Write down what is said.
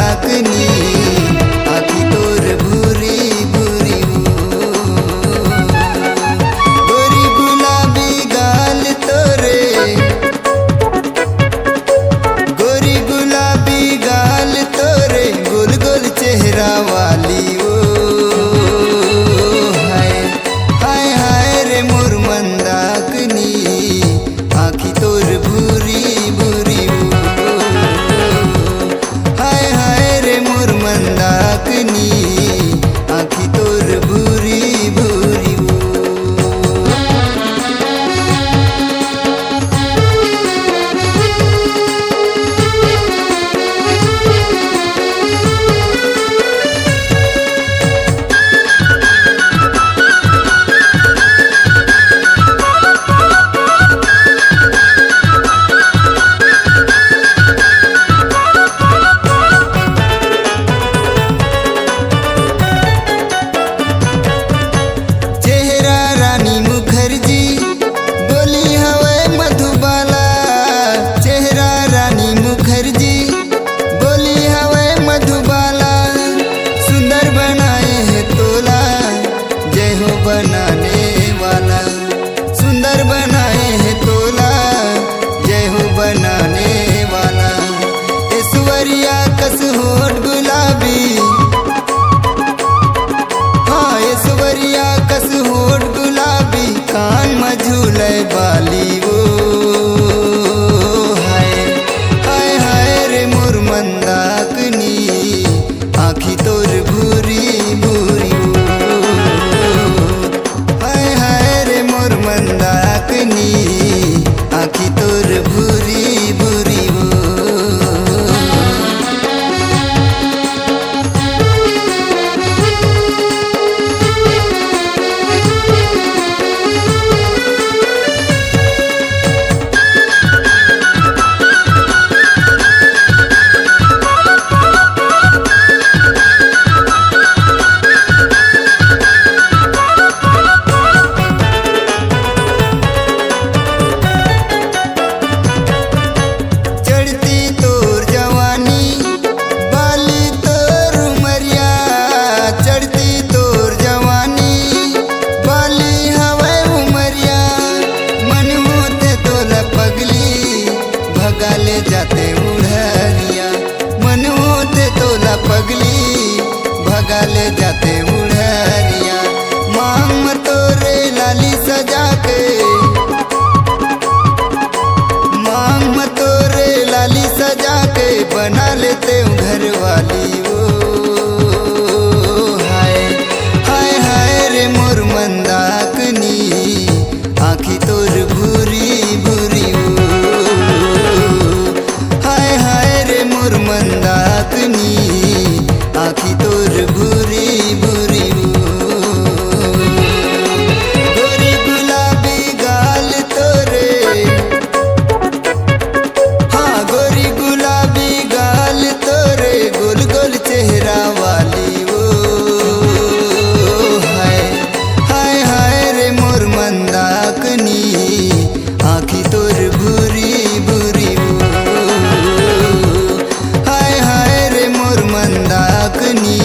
मंदाकनी आखी तोर भूरी भूरी गोरी गुलाबी गाल तोरे गोरी गुलाबी गाल तोरे गोल गोल चेहरा वाली हाय हाय हाय रे मोर मंदाकनी आखी तोर भूरी भूरी हाय हाय रे मोर मंदाकनी आखी तोर भूरी भूरी बनाने वाला सुंदर बनाए है तोला जय हो बनाने वाला ऐश्वर्या कस होठ गुलाबी हाँ ऐश्वर्या कस होठ गुलाबी कान मझूले बाली वो हाय हाय हाय रे मोर मंदाकनी आखी तोर भूरी भूरी मंदाकनी आखी तोर भूरी भूरी जाते उड़हरिया मन होते तोला पगली भगा ले जाते उड़हरिया मांग में तोरे लाली सजा के मांग में तोरे लाली सजा के बना लेते हूँ घर वाली हाय हाय हाय रे मोर मंदाकनी आखी तोर भूरी भूरी मंदाकनी आखी तोर भूरी भूरी गोरी गुलाबी गाल तोरे हाँ गोरी गुलाबी गाल तोरे गोल गोल चेहरा वाली हाय हाय हाय रे मोर मंदाकनी आखी तोर भूरी भूरी मंदाकनी